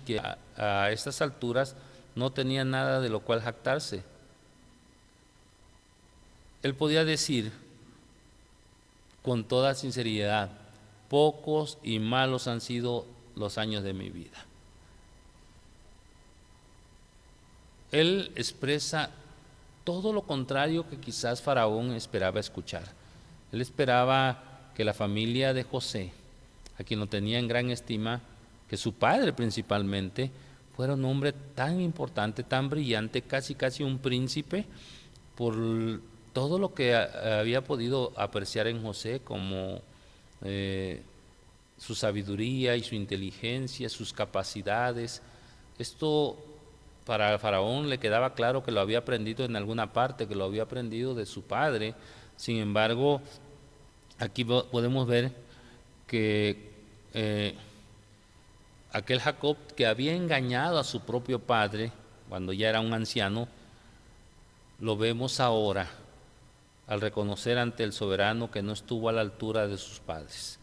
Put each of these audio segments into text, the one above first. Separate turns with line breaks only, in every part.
que a estas alturas no tenía nada de lo cual jactarse. Él podía decir con toda sinceridad: pocos y malos han sido los años de mi vida. Él expresa todo lo contrario que quizás Faraón esperaba escuchar. Él esperaba que la familia de José, a quien lo tenía en gran estima, que su padre principalmente, fuera un hombre tan importante, tan brillante, casi un príncipe, por todo lo que había podido apreciar en José, como su sabiduría y su inteligencia, sus capacidades. Esto para el faraón le quedaba claro que lo había aprendido en alguna parte, que lo había aprendido de su padre. Sin embargo, aquí podemos ver que aquel Jacob, que había engañado a su propio padre cuando ya era un anciano, lo vemos ahora al reconocer ante el soberano que no estuvo a la altura de sus padres.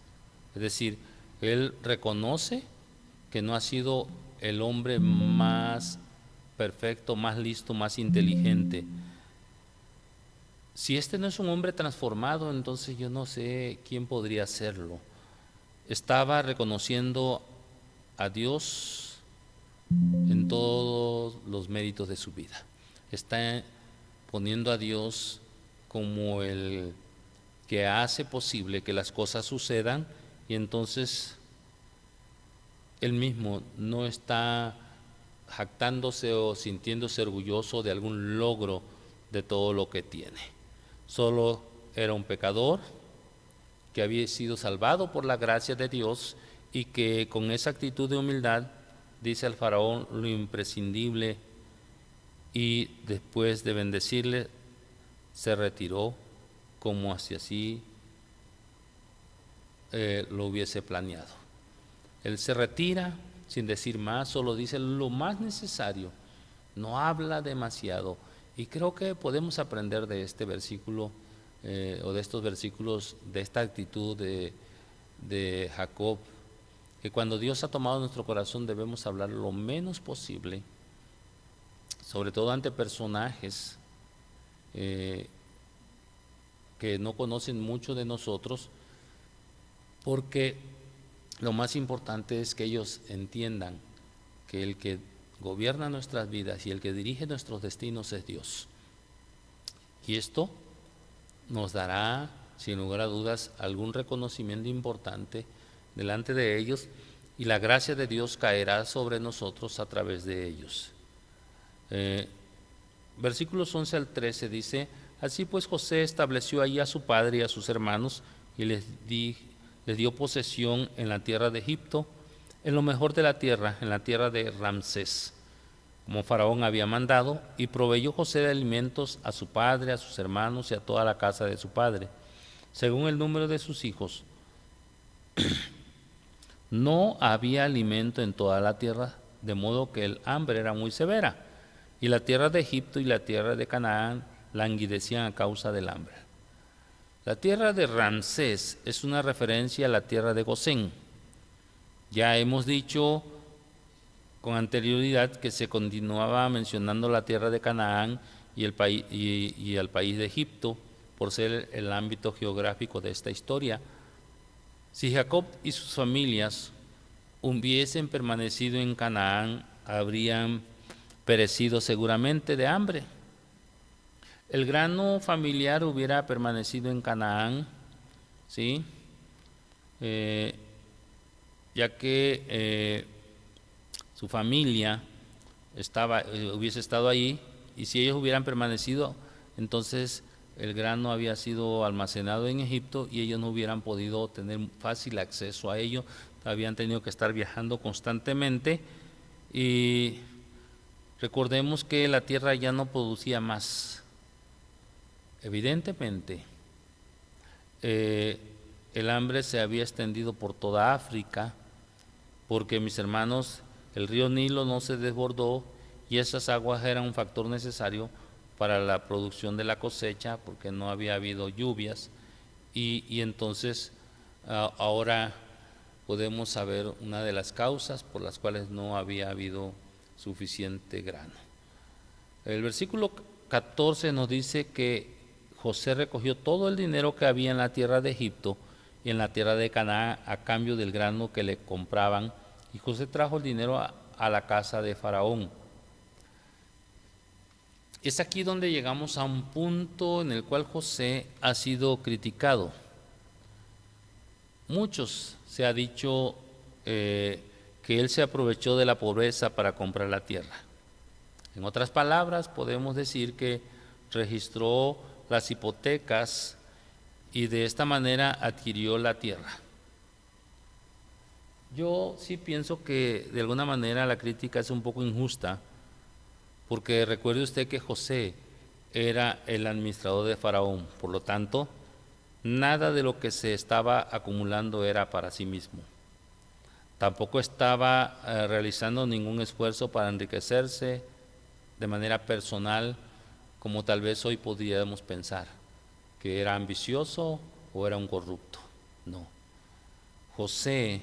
Es decir, él reconoce que no ha sido el hombre más perfecto, más listo, más inteligente. Si este no es un hombre transformado, entonces yo no sé quién podría serlo. Estaba reconociendo a Dios en todos los méritos de su vida. Está poniendo a Dios como el que hace posible que las cosas sucedan, y entonces él mismo no está jactándose o sintiéndose orgulloso de algún logro de todo lo que tiene. Solo era un pecador que había sido salvado por la gracia de Dios, y que con esa actitud de humildad dice al faraón lo imprescindible, y después de bendecirle se retiró como si así lo hubiese planeado. Él se retira sin decir más, solo dice lo más necesario, no habla demasiado. Y creo que podemos aprender de este versículo o de estos versículos, de esta actitud de Jacob, que cuando Dios ha tomado nuestro corazón debemos hablar lo menos posible, sobre todo ante personajes que no conocen mucho de nosotros, porque lo más importante es que ellos entiendan que el que gobierna nuestras vidas y el que dirige nuestros destinos es Dios. Y esto nos dará, sin lugar a dudas, algún reconocimiento importante delante de ellos, y la gracia de Dios caerá sobre nosotros a través de ellos. Versículos 11 al 13 dice: así pues José estableció allí a su padre y a sus hermanos, y les dio posesión en la tierra de Egipto, en lo mejor de la tierra, en la tierra de Ramsés, como Faraón había mandado, y proveyó José de alimentos a su padre, a sus hermanos y a toda la casa de su padre, según el número de sus hijos. No había alimento en toda la tierra, de modo que el hambre era muy severa, y la tierra de Egipto y la tierra de Canaán languidecían a causa del hambre. La tierra de Ramsés es una referencia a la tierra de Gosén. Ya hemos dicho con anterioridad que se continuaba mencionando la tierra de Canaán y al país de Egipto, por ser el ámbito geográfico de esta historia. Si Jacob y sus familias hubiesen permanecido en Canaán, habrían perecido seguramente de hambre. El grano familiar hubiera permanecido en Canaán, ¿sí? Ya que su familia hubiese estado ahí, y si ellos hubieran permanecido, entonces el grano había sido almacenado en Egipto y ellos no hubieran podido tener fácil acceso a ello, habían tenido que estar viajando constantemente. Y recordemos que la tierra ya no producía más. Evidentemente, el hambre se había extendido por toda África, porque, mis hermanos, el río Nilo no se desbordó, y esas aguas eran un factor necesario para la producción de la cosecha, porque no había habido lluvias, y entonces ahora podemos saber una de las causas por las cuales no había habido suficiente grano. El versículo 14 nos dice que José recogió todo el dinero que había en la tierra de Egipto y en la tierra de Canaán a cambio del grano que le compraban, y José trajo el dinero a la casa de Faraón. Es aquí donde llegamos a un punto en el cual José ha sido criticado. Muchos se ha dicho que él se aprovechó de la pobreza para comprar la tierra. En otras palabras, podemos decir que registró las hipotecas y de esta manera adquirió la tierra. Yo sí pienso que de alguna manera la crítica es un poco injusta, porque recuerde usted que José era el administrador de Faraón, por lo tanto, nada de lo que se estaba acumulando era para sí mismo. Tampoco estaba realizando ningún esfuerzo para enriquecerse de manera personal, como tal vez hoy podríamos pensar, que era ambicioso o era un corrupto. No. José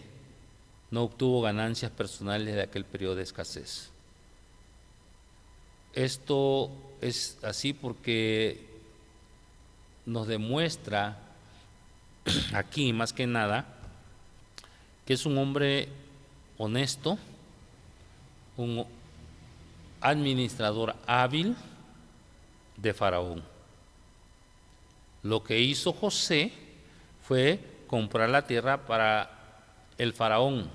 no obtuvo ganancias personales de aquel periodo de escasez. Esto es así porque nos demuestra aquí, más que nada, que es un hombre honesto, un administrador hábil de Faraón. Lo que hizo José fue comprar la tierra para el Faraón,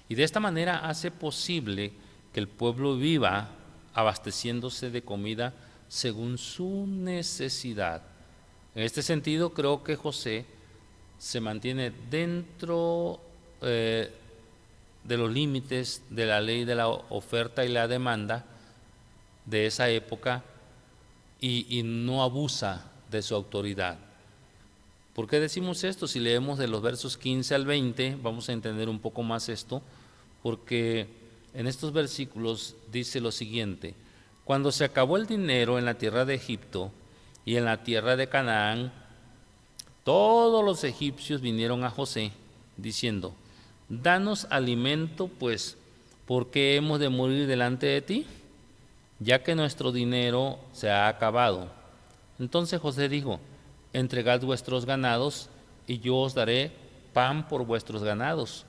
y de esta manera hace posible que el pueblo viva abasteciéndose de comida según su necesidad. En este sentido, creo que José se mantiene dentro de los límites de la ley de la oferta y la demanda de esa época y no abusa de su autoridad. ¿Por qué decimos esto? Si leemos de los versos 15 al 20, vamos a entender un poco más esto, porque en estos versículos dice lo siguiente: cuando se acabó el dinero en la tierra de Egipto y en la tierra de Canaán, todos los egipcios vinieron a José, diciendo: danos alimento, pues, ¿por qué hemos de morir delante de ti? Ya que nuestro dinero se ha acabado. Entonces José dijo: entregad vuestros ganados, y yo os daré pan por vuestros ganados,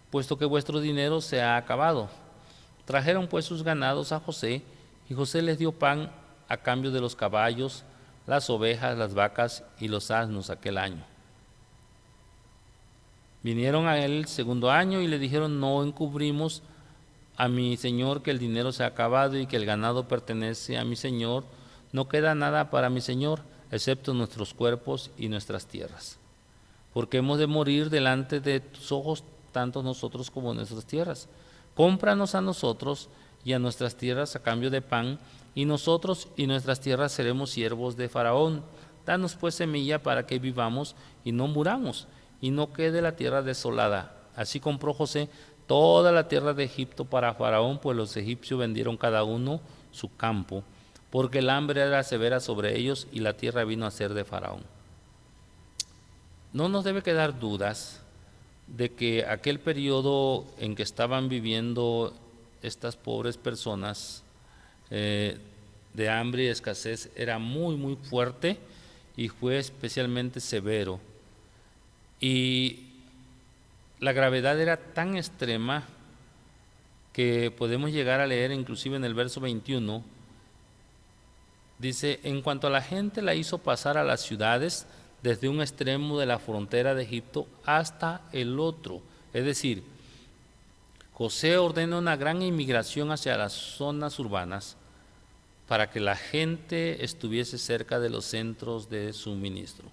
puesto que vuestro dinero se ha acabado. Trajeron pues sus ganados a José, y José les dio pan a cambio de los caballos, las ovejas, las vacas y los asnos aquel año. Vinieron a él el segundo año y le dijeron: no encubrimos a mi señor que el dinero se ha acabado y que el ganado pertenece a mi señor. No queda nada para mi señor, excepto nuestros cuerpos y nuestras tierras, porque hemos de morir delante de tus ojos, tanto nosotros como nuestras tierras. Cómpranos a nosotros y a nuestras tierras a cambio de pan, y nosotros y nuestras tierras seremos siervos de Faraón. Danos pues semilla para que vivamos y no muramos, y no quede la tierra desolada. Así compró José toda la tierra de Egipto para Faraón, pues los egipcios vendieron cada uno su campo, porque el hambre era severa sobre ellos y la tierra vino a ser de Faraón. No nos debe quedar dudas de que aquel periodo en que estaban viviendo estas pobres personas de hambre y escasez era muy, muy fuerte y fue especialmente severo. Y la gravedad era tan extrema que podemos llegar a leer inclusive en el verso 21, dice: en cuanto a la gente, la hizo pasar a las ciudades desde un extremo de la frontera de Egipto hasta el otro. Es decir, José ordena una gran inmigración hacia las zonas urbanas para que la gente estuviese cerca de los centros de suministro,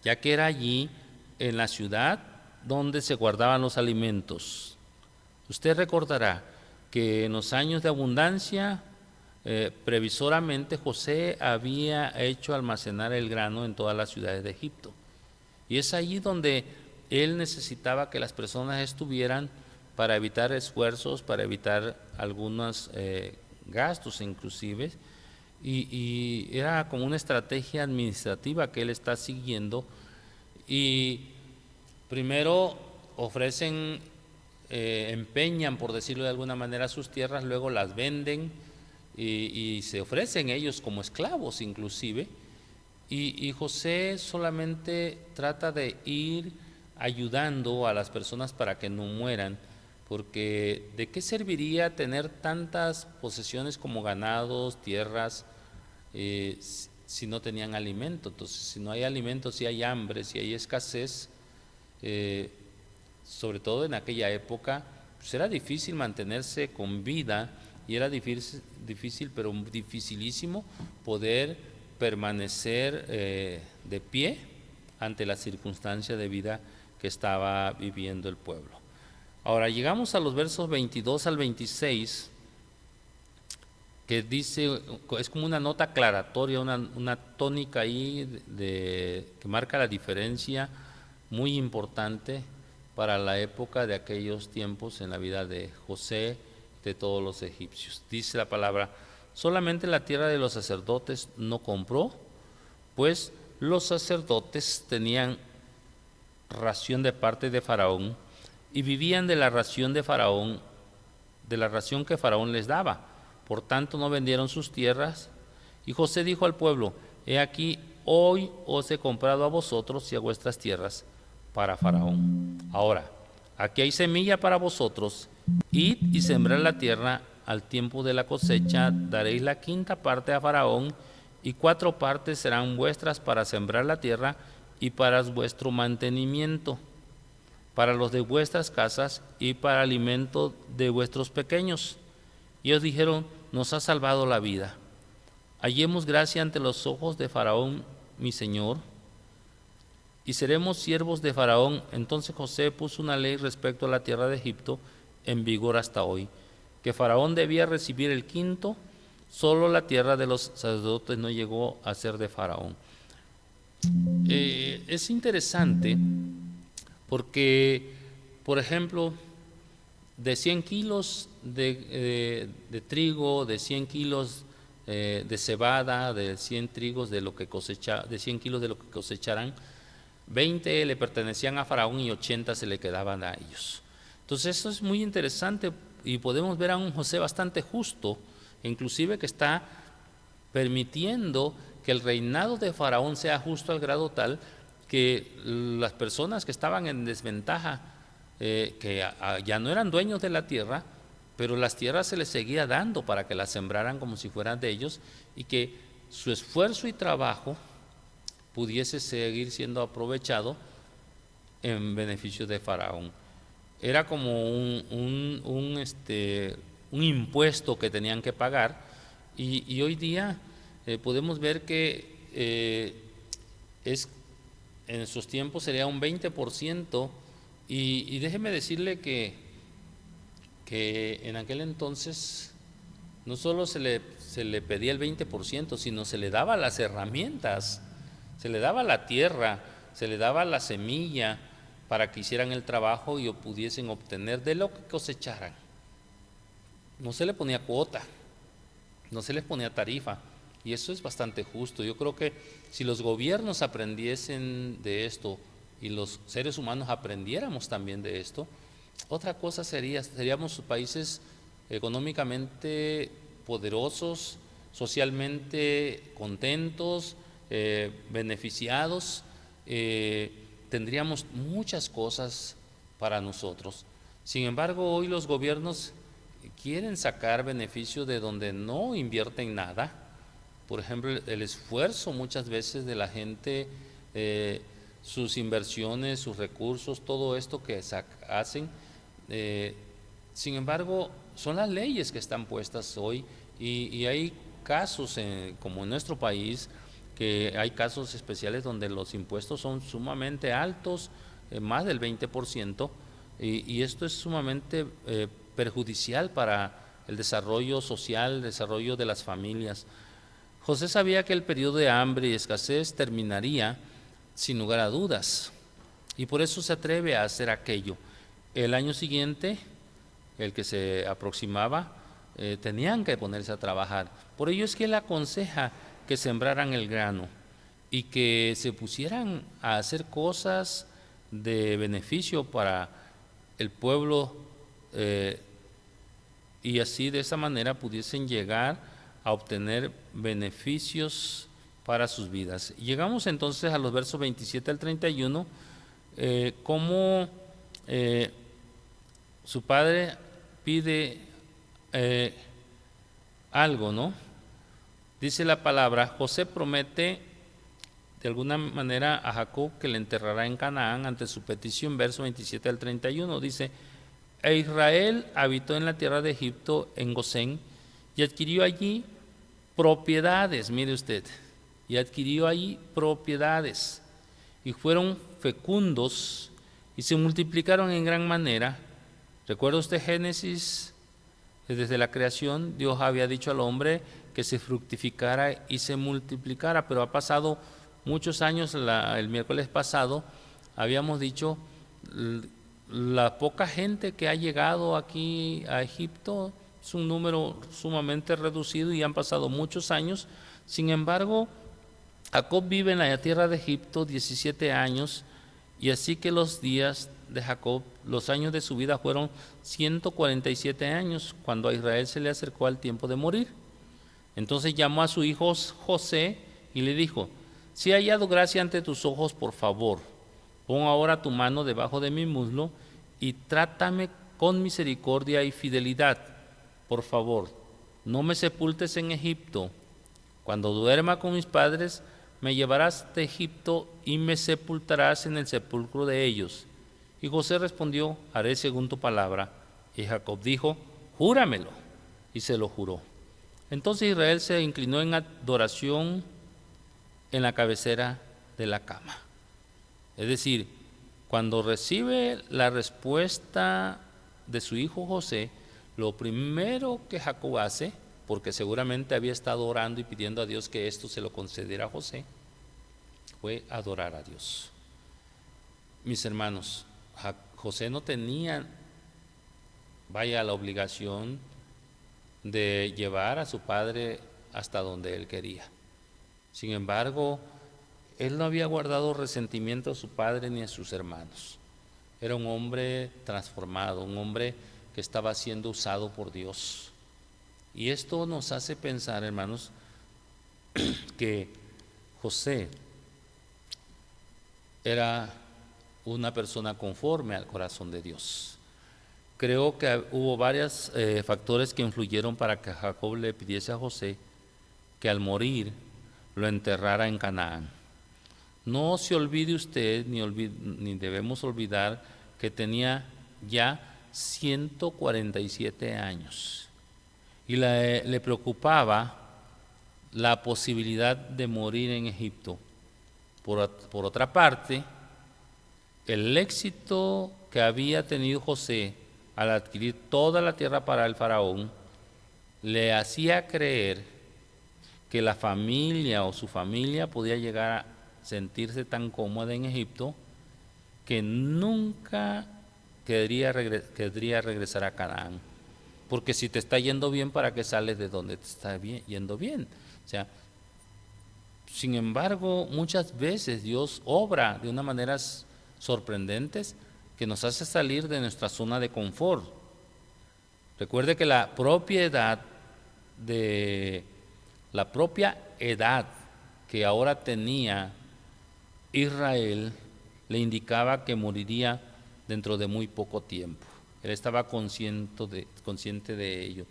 ya que era allí, en la ciudad, donde se guardaban los alimentos. Usted recordará que en los años de abundancia, previsoramente José había hecho almacenar el grano en todas las ciudades de Egipto, y es allí donde él necesitaba que las personas estuvieran para evitar esfuerzos, para evitar algunos gastos inclusive, y era como una estrategia administrativa que él está siguiendo. Y primero ofrecen, empeñan, por decirlo de alguna manera, sus tierras, luego las venden y se ofrecen ellos como esclavos inclusive. Y José solamente trata de ir ayudando a las personas para que no mueran, porque ¿de qué serviría tener tantas posesiones como ganados, tierras, si no tenían alimento? Entonces, si no hay alimento, si hay hambre, si hay escasez, sobre todo en aquella época, pues era difícil mantenerse con vida y era difícil, pero dificilísimo poder permanecer de pie ante la circunstancia de vida que estaba viviendo el pueblo. Ahora llegamos a los versos 22 al 26, que dice, es como una nota aclaratoria, una tónica ahí que marca la diferencia muy importante para la época de aquellos tiempos en la vida de José, de todos los egipcios. Dice la palabra: solamente la tierra de los sacerdotes no compró, pues los sacerdotes tenían ración de parte de Faraón y vivían de la ración de Faraón, de la ración que Faraón les daba. Por tanto no vendieron sus tierras. Y José dijo al pueblo: he aquí, hoy os he comprado a vosotros y a vuestras tierras para Faraón. Ahora, aquí hay semilla para vosotros, id y sembrad la tierra. Al tiempo de la cosecha daréis la quinta parte a Faraón, y 4 partes serán vuestras para sembrar la tierra y para vuestro mantenimiento, para los de vuestras casas y para alimento de vuestros pequeños. Y ellos dijeron: nos ha salvado la vida. Hallemos gracia ante los ojos de Faraón, mi señor, y seremos siervos de Faraón. Entonces José puso una ley respecto a la tierra de Egipto en vigor hasta hoy, que Faraón debía recibir el quinto, solo la tierra de los sacerdotes no llegó a ser de Faraón. Es interesante porque, por ejemplo, de 100 kilos de trigo, de 100 kilos de cebada, de 100 trigos de lo que de 100 kilos de lo que cosecharan, 20 le pertenecían a Faraón y 80 se le quedaban a ellos. Entonces eso es muy interesante y podemos ver a un José bastante justo, inclusive que está permitiendo que el reinado de Faraón sea justo al grado tal que las personas que estaban en desventaja, que ya no eran dueños de la tierra, pero las tierras se les seguía dando para que las sembraran como si fueran de ellos, y que su esfuerzo y trabajo pudiese seguir siendo aprovechado en beneficio de Faraón. Era como un impuesto que tenían que pagar, y hoy día podemos ver que en esos tiempos sería un 20%, y déjeme decirle que en aquel entonces no solo se le pedía el 20%, sino se le daba las herramientas, se le daba la tierra, se le daba la semilla para que hicieran el trabajo y pudiesen obtener de lo que cosecharan. No se le ponía cuota, no se les ponía tarifa, y eso es bastante justo. Yo creo que si los gobiernos aprendiesen de esto y los seres humanos aprendiéramos también de esto, otra cosa seríamos países económicamente poderosos, socialmente contentos, beneficiados, tendríamos muchas cosas para nosotros. Sin embargo, hoy los gobiernos quieren sacar beneficio de donde no invierten nada. Por ejemplo, el esfuerzo muchas veces de la gente, sus inversiones, sus recursos, todo esto que hacen. Sin embargo, son las leyes que están puestas hoy, y hay casos, como en nuestro país, que hay casos especiales donde los impuestos son sumamente altos, más del 20%, y esto es sumamente perjudicial para el desarrollo social, el desarrollo de las familias. José sabía que el periodo de hambre y escasez terminaría sin lugar a dudas, y por eso se atreve a hacer aquello. El año siguiente, el que se aproximaba, tenían que ponerse a trabajar. Por ello es que él aconseja que sembraran el grano y que se pusieran a hacer cosas de beneficio para el pueblo y así de esa manera pudiesen llegar a obtener beneficios para sus vidas. Llegamos entonces a los versos 27 al 31, cómo su padre pide algo, ¿no? Dice la palabra, José promete de alguna manera a Jacob que le enterrará en Canaán ante su petición, verso 27 al 31, dice, e Israel habitó en la tierra de Egipto, en Gosén, y adquirió allí propiedades, mire usted, y adquirió allí propiedades, y fueron fecundos, y se multiplicaron en gran manera. ¿Recuerda usted Génesis? Desde la creación, Dios había dicho al hombre que se fructificara y se multiplicara, pero ha pasado muchos años. El miércoles pasado habíamos dicho la poca gente que ha llegado aquí a Egipto es un número sumamente reducido y han pasado muchos años. Sin embargo, Jacob vive en la tierra de Egipto 17 años, y así que los días de Jacob, los años de su vida fueron 147 años, cuando a Israel se le acercó al tiempo de morir. Entonces llamó a su hijo José y le dijo, si he hallado gracia ante tus ojos, por favor, pon ahora tu mano debajo de mi muslo y trátame con misericordia y fidelidad. Por favor, no me sepultes en Egipto. Cuando duerma con mis padres, me llevarás de Egipto y me sepultarás en el sepulcro de ellos. Y José respondió, haré según tu palabra. Y Jacob dijo, júramelo. Y se lo juró. Entonces Israel se inclinó en adoración en la cabecera de la cama. Es decir, cuando recibe la respuesta de su hijo José, lo primero que Jacob hace, porque seguramente había estado orando y pidiendo a Dios que esto se lo concediera a José, fue adorar a Dios. Mis hermanos, José no tenía, la obligación de llevar a su padre hasta donde él quería. Sin embargo, él no había guardado resentimiento a su padre ni a sus hermanos. Era un hombre transformado, un hombre que estaba siendo usado por Dios. Y esto nos hace pensar, hermanos, que José era una persona conforme al corazón de Dios. Creo que hubo varios factores que influyeron para que Jacob le pidiese a José que al morir lo enterrara en Canaán. No se olvide usted, ni debemos olvidar que tenía ya 147 años y le preocupaba la posibilidad de morir en Egipto. Por otra parte, el éxito que había tenido José al adquirir toda la tierra para el faraón le hacía creer que la familia o su familia podía llegar a sentirse tan cómoda en Egipto que nunca querría regresar a Canaán. Porque si te está yendo bien, ¿para qué sales de donde te está yendo bien? O sea, sin embargo, muchas veces Dios obra de una manera sorprendentes que nos hace salir de nuestra zona de confort. Recuerde que la propia edad que ahora tenía Israel le indicaba que moriría dentro de muy poco tiempo. Él estaba consciente de ello.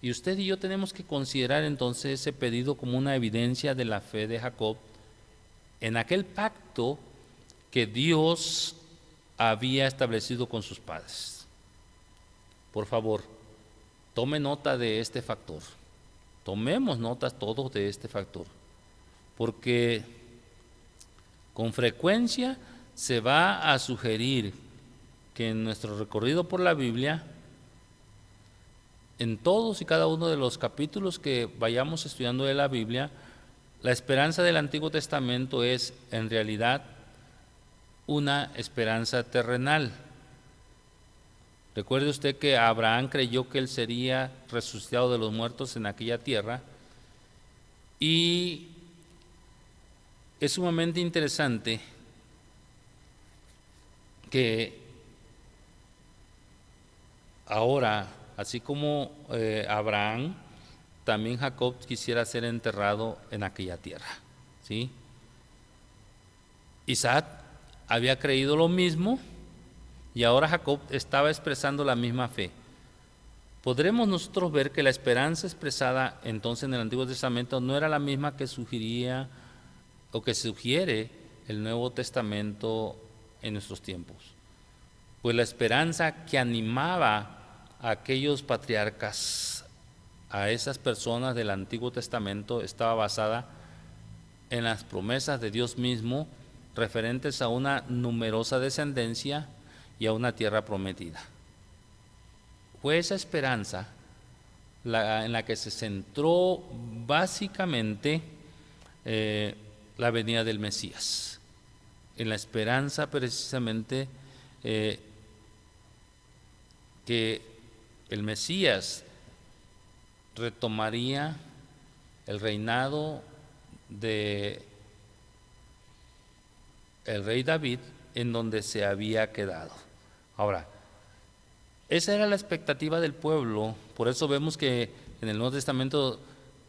Y usted y yo tenemos que considerar entonces ese pedido como una evidencia de la fe de Jacob en aquel pacto que Dios había establecido con sus padres. Por favor, tome nota de este factor. Tomemos notas todos de este factor, porque con frecuencia se va a sugerir que en nuestro recorrido por la Biblia, en todos y cada uno de los capítulos que vayamos estudiando de la Biblia, la esperanza del Antiguo Testamento es en realidad una esperanza terrenal. Recuerde usted que Abraham creyó que él sería resucitado de los muertos en aquella tierra, y es sumamente interesante que Ahora, así como Abraham, también Jacob quisiera ser enterrado en aquella tierra, ¿sí? Isaac había creído lo mismo y ahora Jacob estaba expresando la misma fe. Podremos nosotros ver que la esperanza expresada entonces en el Antiguo Testamento no era la misma que sugería o que sugiere el Nuevo Testamento en nuestros tiempos. Pues la esperanza que animaba a aquellos patriarcas, a esas personas del Antiguo Testamento, estaba basada en las promesas de Dios mismo referentes a una numerosa descendencia y a una tierra prometida. Fue esa esperanza en la que se centró básicamente la venida del Mesías, en la esperanza precisamente que el Mesías retomaría el reinado de el rey David en donde se había quedado. Ahora, esa era la expectativa del pueblo, por eso vemos que en el Nuevo Testamento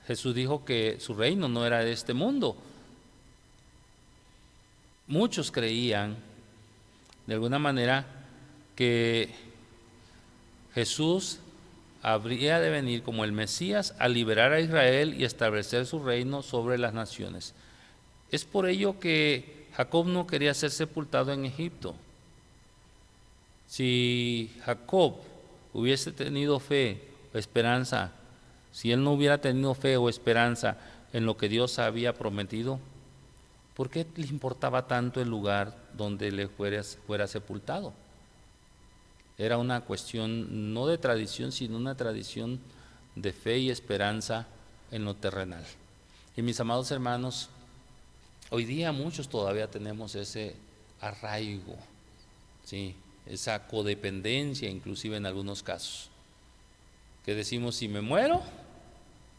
Jesús dijo que su reino no era de este mundo. Muchos creían, de alguna manera, que Jesús habría de venir como el Mesías a liberar a Israel y establecer su reino sobre las naciones. Es por ello que Jacob no quería ser sepultado en Egipto. Si Jacob hubiese tenido fe o esperanza, si él no hubiera tenido fe o esperanza en lo que Dios había prometido, ¿por qué le importaba tanto el lugar donde le fuera sepultado? Era una cuestión no de tradición, sino una tradición de fe y esperanza en lo terrenal. Y mis amados hermanos, hoy día muchos todavía tenemos ese arraigo, ¿sí? Esa codependencia inclusive en algunos casos, que decimos, si me muero,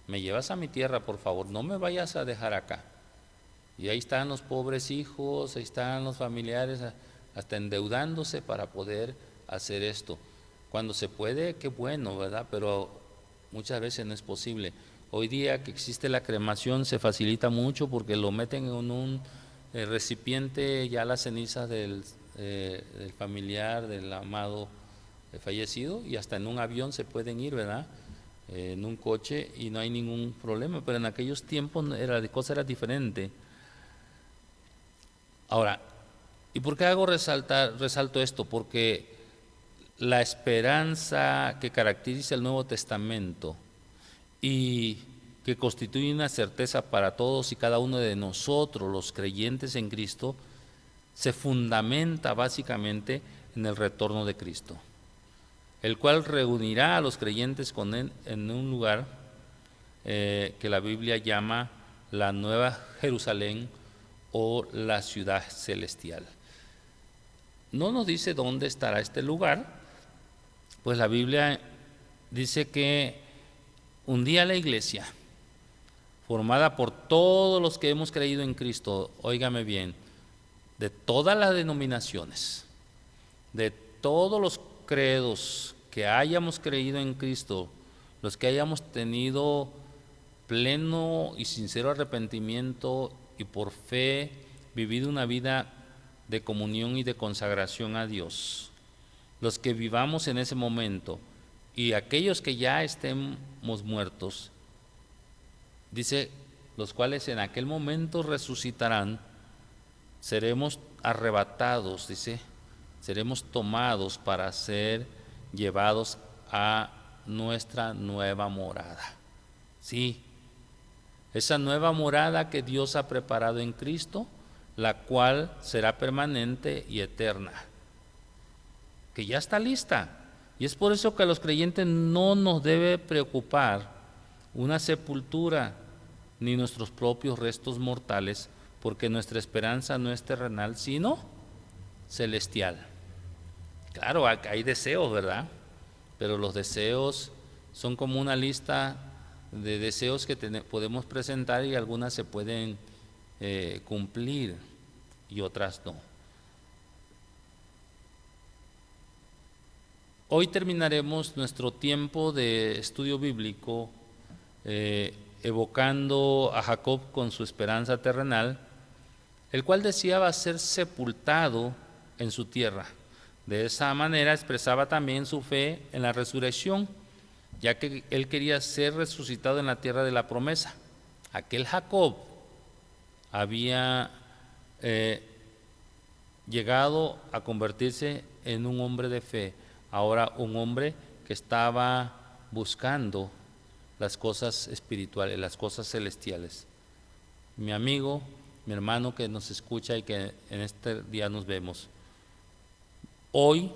me llevas a mi tierra, por favor, no me vayas a dejar acá. Y ahí están los pobres hijos, ahí están los familiares, hasta endeudándose para poder hacer esto. Cuando se puede, qué bueno, ¿verdad? Pero muchas veces no es posible. Hoy día que existe la cremación se facilita mucho porque lo meten en un recipiente, ya las cenizas del familiar, del amado fallecido, y hasta en un avión se pueden ir, ¿verdad? En un coche y no hay ningún problema, pero en aquellos tiempos la cosa era diferente. Ahora, ¿y por qué resalto esto? Porque la esperanza que caracteriza el Nuevo Testamento y que constituye una certeza para todos y cada uno de nosotros, los creyentes en Cristo, se fundamenta básicamente en el retorno de Cristo, el cual reunirá a los creyentes con él en un lugar que la Biblia llama la Nueva Jerusalén o la ciudad celestial. No nos dice dónde estará este lugar, pues la Biblia dice que un día la iglesia, formada por todos los que hemos creído en Cristo, óigame bien, de todas las denominaciones, de todos los credos que hayamos creído en Cristo, los que hayamos tenido pleno y sincero arrepentimiento y por fe vivido una vida de comunión y de consagración a Dios, los que vivamos en ese momento y aquellos que ya estemos muertos, dice, los cuales en aquel momento resucitarán, seremos arrebatados, dice, seremos tomados para ser llevados a nuestra nueva morada. Sí, esa nueva morada que Dios ha preparado en Cristo, la cual será permanente y eterna, que ya está lista. Y es por eso que a los creyentes no nos debe preocupar una sepultura ni nuestros propios restos mortales, porque nuestra esperanza no es terrenal, sino celestial. Claro, hay deseos, ¿verdad? Pero los deseos son como una lista de deseos que podemos presentar y algunas se pueden cumplir y otras no. Hoy terminaremos nuestro tiempo de estudio bíblico evocando a Jacob con su esperanza terrenal, el cual deseaba ser sepultado en su tierra. De esa manera expresaba también su fe en la resurrección, ya que él quería ser resucitado en la tierra de la promesa. Aquel Jacob había llegado a convertirse en un hombre de fe, ahora un hombre que estaba buscando las cosas espirituales, las cosas celestiales. Mi amigo, mi hermano que nos escucha y que en este día nos vemos, hoy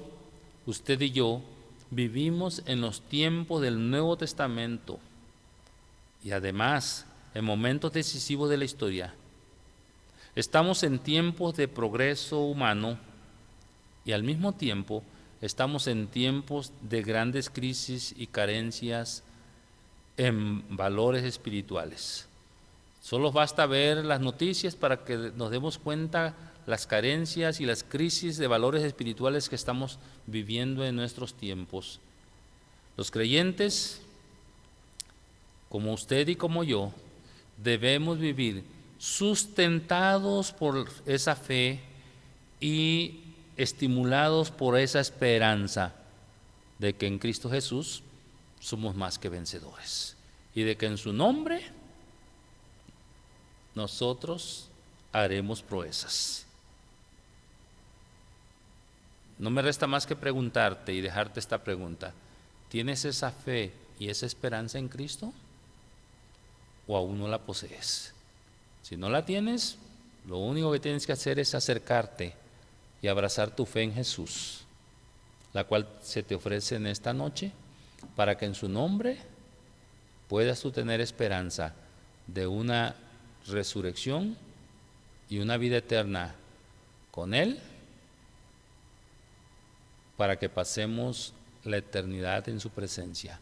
usted y yo vivimos en los tiempos del Nuevo Testamento y además en momentos decisivos de la historia. Estamos en tiempos de progreso humano y al mismo tiempo estamos en tiempos de grandes crisis y carencias en valores espirituales. Solo basta ver las noticias para que nos demos cuenta las carencias y las crisis de valores espirituales que estamos viviendo en nuestros tiempos. Los creyentes, como usted y como yo, debemos vivir sustentados por esa fe y estimulados por esa esperanza de que en Cristo Jesús somos más que vencedores y de que en su nombre nosotros haremos proezas. No me resta más que preguntarte y dejarte esta pregunta: ¿tienes esa fe y esa esperanza en Cristo o aún no la posees? Si no la tienes, lo único que tienes que hacer es acercarte y abrazar tu fe en Jesús, la cual se te ofrece en esta noche para que en su nombre puedas tú tener esperanza de una resurrección y una vida eterna con Él, para que pasemos la eternidad en su presencia,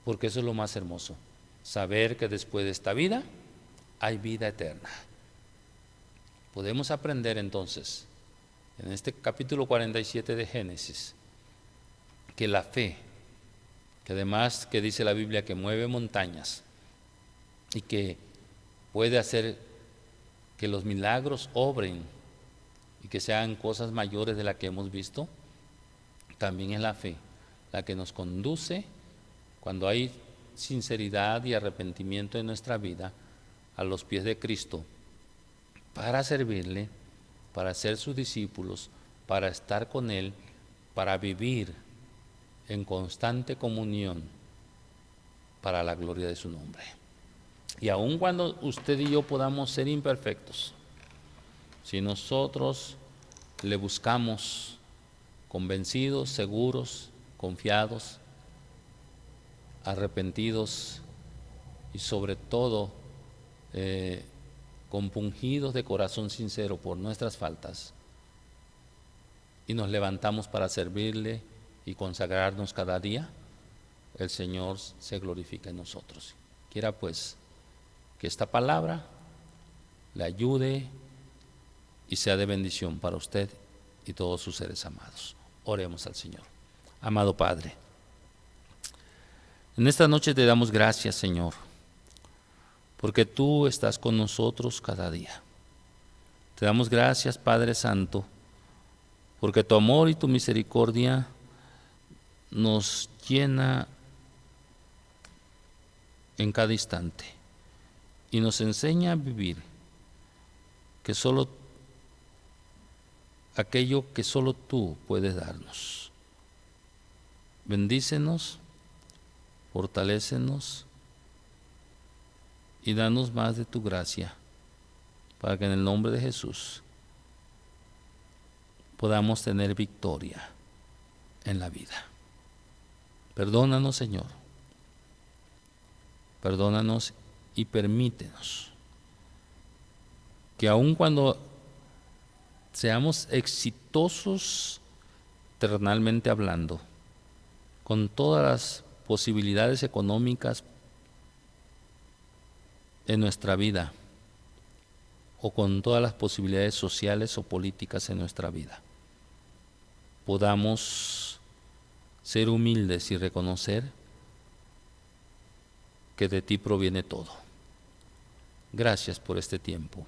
porque eso es lo más hermoso, saber que después de esta vida hay vida eterna. Podemos aprender entonces en este capítulo 47 de Génesis que la fe, que además que dice la Biblia que mueve montañas y que puede hacer que los milagros obren y que sean cosas mayores de las que hemos visto, también es la fe la que nos conduce, cuando hay sinceridad y arrepentimiento en nuestra vida, a los pies de Cristo para servirle, para ser sus discípulos, para estar con Él, para vivir en constante comunión para la gloria de su nombre. Y aun cuando usted y yo podamos ser imperfectos, si nosotros le buscamos convencidos, seguros, confiados, arrepentidos y sobre todo compungidos de corazón sincero por nuestras faltas, y nos levantamos para servirle y consagrarnos cada día, el Señor se glorifica en nosotros. Quiera pues que esta palabra le ayude y sea de bendición para usted y todos sus seres amados. Oremos al Señor. Amado Padre, en esta noche te damos gracias, Señor, porque tú estás con nosotros cada día. Te damos gracias, Padre Santo, porque tu amor y tu misericordia nos llena en cada instante y nos enseña a vivir que solo aquello que solo tú puedes darnos. Bendícenos, fortalécenos y danos más de tu gracia, para que en el nombre de Jesús podamos tener victoria en la vida. Perdónanos, Señor. Perdónanos y permítenos que aun cuando seamos exitosos terrenalmente hablando, con todas las posibilidades económicas en nuestra vida, o con todas las posibilidades sociales o políticas en nuestra vida, podamos ser humildes y reconocer que de ti proviene todo. Gracias por este tiempo.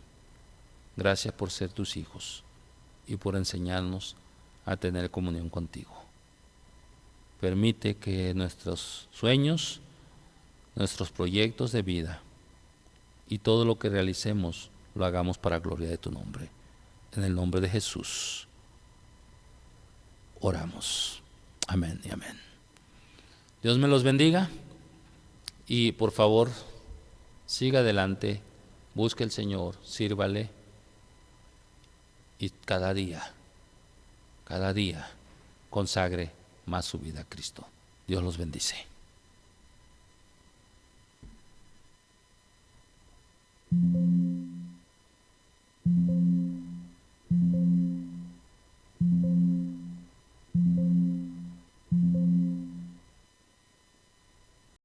Gracias por ser tus hijos y por enseñarnos a tener comunión contigo. Permite que nuestros sueños, nuestros proyectos de vida y todo lo que realicemos lo hagamos para gloria de tu nombre. En el nombre de Jesús oramos. Amén y amén. Dios me los bendiga y por favor siga adelante, busque al Señor, sírvale y cada día consagre más su vida a Cristo. Dios los bendice.